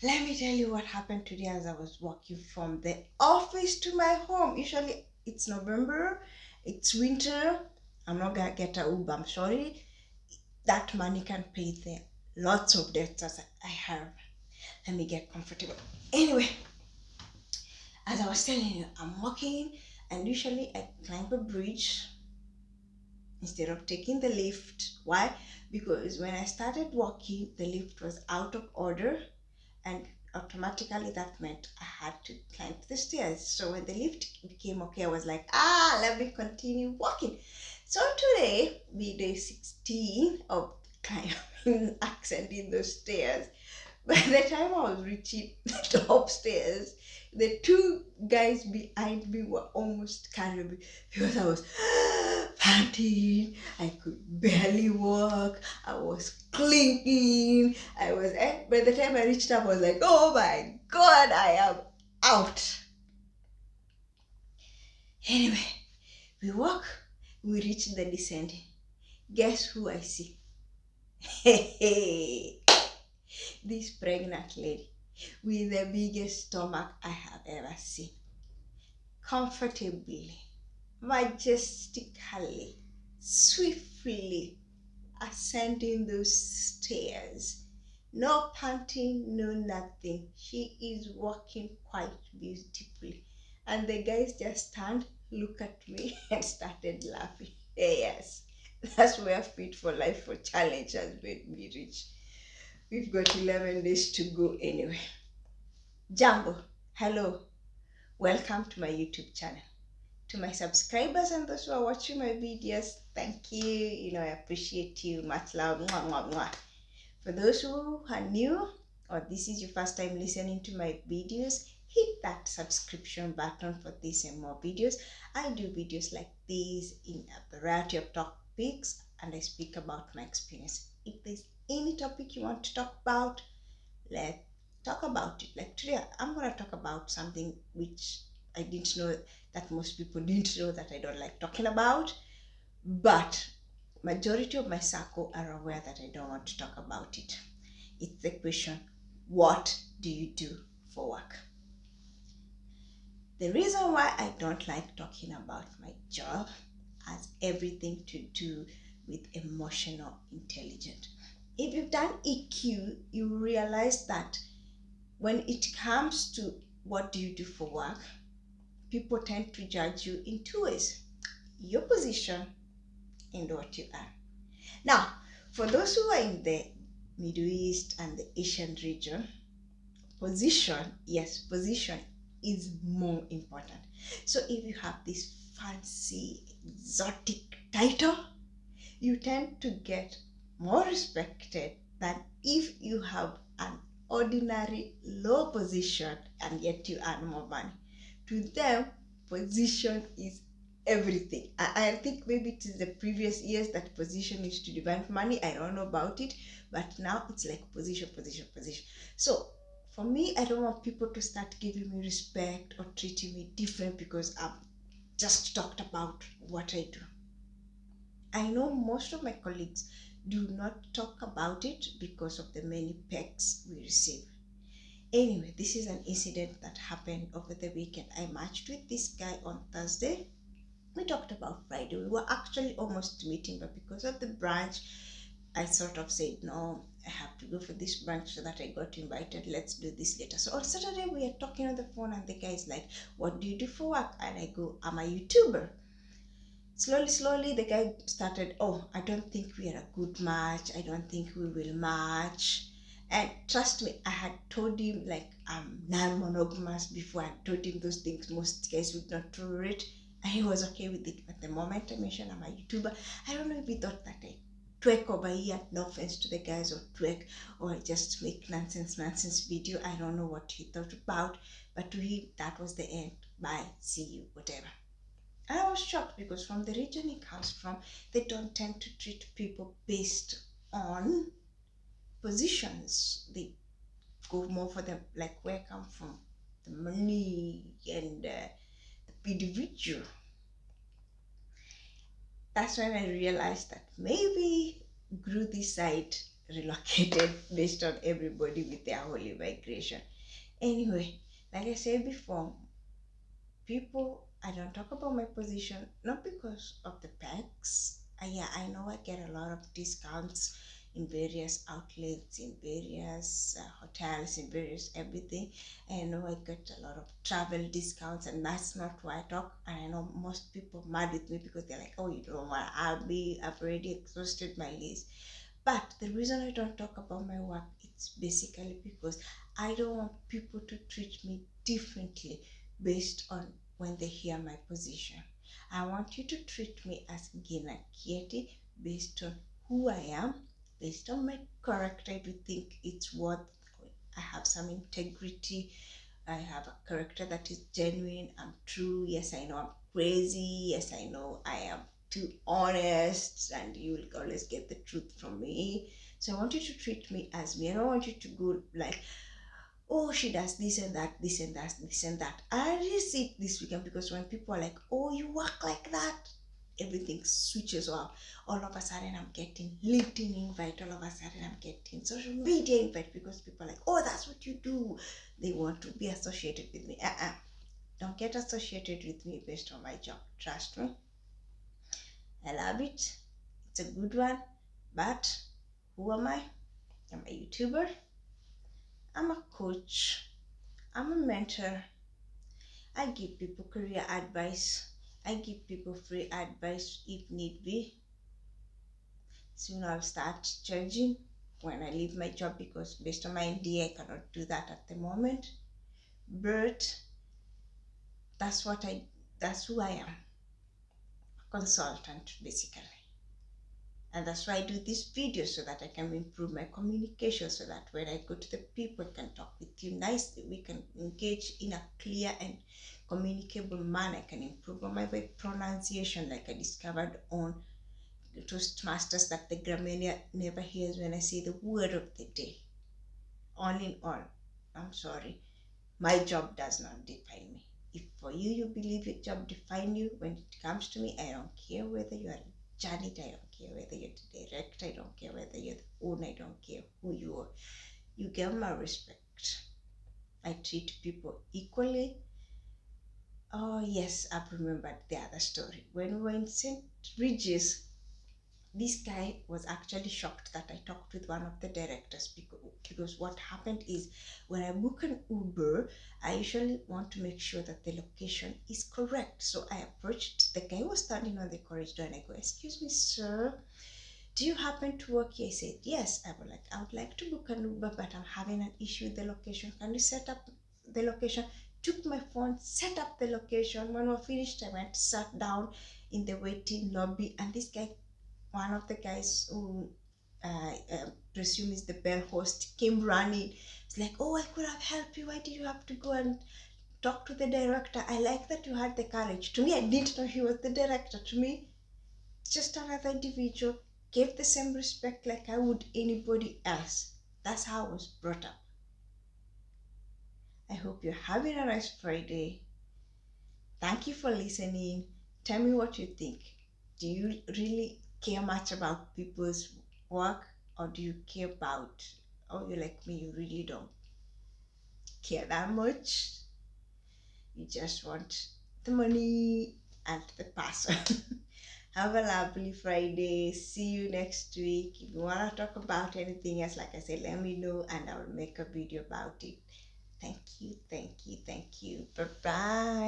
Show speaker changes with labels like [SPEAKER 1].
[SPEAKER 1] Let me tell you what happened today as I was walking from the office to my home. Usually it's November, it's winter. I'm not gonna get a Uber, I'm sorry. That money can pay the lots of debts that I have. Let me get comfortable. Anyway, as I was telling you, I'm walking and usually I climb a bridge instead of taking the lift. Why? Because when I started walking, the lift was out of order and automatically that meant I had to climb the stairs. So when the lift became okay, I was like, let me continue walking. So today, be day 16 of climbing, ascending those stairs. By the time I was reaching the top stairs, the two guys behind me were almost carrying me because I was panting. I could barely walk. I was clinking. By the time I reached up, I was like, oh my God, I am out. Anyway, we walk, we reach the descending. Guess who I see? Hey, hey, this pregnant lady with the biggest stomach I have ever seen. Comfortably, majestically, swiftly ascending those stairs. No panting, no nothing. She is walking quite beautifully. And the guys just stand, look at me, and started laughing. Yes, that's where Fit for Life for Challenge has made me reach. We've got 11 days to go anyway. Jambo, hello, welcome to my YouTube channel. To my subscribers and those who are watching my videos, thank you. I appreciate you. Much love. Mwah, mwah, mwah. For those who are new or this is your first time listening to my videos, hit that subscription button for this and more videos. I do videos like these in a variety of topics and I speak about my experience. If there's any topic you want to talk about, let's talk about it. Like today, I'm going to talk about something which I didn't know that most people didn't know that I don't like talking about, but majority of my circle are aware that I don't want to talk about it. It's the question, what do you do for work? The reason why I don't like talking about my job has everything to do with emotional intelligence. If you've done EQ, you realize that when it comes to what do you do for work, people tend to judge you in two ways: your position and what you earn. Now, for those who are in the Middle East and the Asian region, position is more important. So if you have this fancy, exotic title, you tend to get more respected than if you have an ordinary low position and yet you earn more money. To them, position is everything. I think maybe it is the previous years that position used to demand money. I don't know about it, but now it's like position, position, position. So for me, I don't want people to start giving me respect or treating me different because I've just talked about what I do. I know most of my colleagues do not talk about it because of the many perks we receive. Anyway, this is an incident that happened over the weekend. I matched with this guy on Thursday. We talked about Friday. We were actually almost meeting, but because of the branch, I sort of said, no, I have to go for this branch so that I got invited. Let's do this later. So on Saturday, we are talking on the phone, and the guy is like, what do you do for work? And I go, I'm a YouTuber. Slowly, the guy started, oh, I don't think we are a good match. I don't think we will match. And trust me, I had told him like I'm non-monogamous before. I told him those things most guys would not tolerate. And he was okay with it. But the moment I mentioned I'm a YouTuber, I don't know if he thought that I twerk over here. No offense to the guys or twerk or I just make nonsense video. I don't know what he thought about. But to him, that was the end. Bye, see you, whatever. And I was shocked because from the region he comes from, they don't tend to treat people based on positions. They go more for the, like where I come from, the money and the individual. That's when I realized that maybe grew this side relocated based on everybody with their holy migration. Anyway, like I said before, people, I don't talk about my position not because of the perks. Yeah, I know I get a lot of discounts in various outlets, in various hotels, in various everything. I know I get a lot of travel discounts, and that's not why I talk. And I know most people mad with me because they're like, "Oh, you don't want to have me? I've already exhausted my list." But the reason I don't talk about my work, it's basically because I don't want people to treat me differently based on when they hear my position. I want you to treat me as Gina Kieti based on who I am, based on my character. If you think it's worth, I have some integrity, I have a character that is genuine, I'm true. Yes, I know I'm crazy. Yes, I know I am too honest, and you will always get the truth from me. So I want you to treat me as me. I don't want you to go like, oh, she does this and that, this and that, this and that. I really see it this weekend because when people are like, oh, you work like that, everything switches off. All of a sudden, I'm getting LinkedIn invite. All of a sudden, I'm getting social media invite because people are like, oh, that's what you do. They want to be associated with me. Don't get associated with me based on my job. Trust me. I love it. It's a good one. But who am I? I'm a YouTuber. I'm a coach. I'm a mentor. I give people career advice. I give people free advice if need be. Soon I'll start charging when I leave my job because based on my NDA, I cannot do that at the moment. But that's what I that's who I am. A consultant basically. And that's why I do this video so that I can improve my communication so that when I go to the people, I can talk with you nicely. We can engage in a clear and communicable manner. I can improve on my pronunciation like I discovered on Toastmasters that the grammar never hears when I say the word of the day. All in all, I'm sorry, my job does not define me. If for you, you believe your job define you, when it comes to me, I don't care whether you are a janitor, I don't care whether you're the director, I don't care whether you're the owner, I don't care who you are. You get my respect. I treat people equally. Oh yes, I've remembered the other story. When we were in St. Regis, this guy was actually shocked that I talked with one of the directors because what happened is when I book an Uber, I usually want to make sure that the location is correct. So I approached the guy who was standing on the corridor and I go, "Excuse me, sir, do you happen to work here?" He said, "Yes." I would like to book an Uber, but I'm having an issue with the location. Can you set up the location? Took my phone, set up the location. When we're finished, I went, sat down in the waiting lobby, and this guy, one of the guys who presume is the bell host, came running. It's like, "Oh, I could have helped you. Why did you have to go and talk to the director? I like that you had the courage." To me, I didn't know he was the director. To me, just another individual, gave the same respect like I would anybody else. That's how I was brought up. I hope you're having a nice Friday. Thank you for listening. Tell me what you think. Do you really care much about people's work, or do you care about, oh, you're like me, you really don't care that much? You just want the money and the person. Have a lovely Friday. See you next week. If you want to talk about anything else, like I said, let me know and I'll make a video about it. Thank you, thank you, thank you. Bye bye.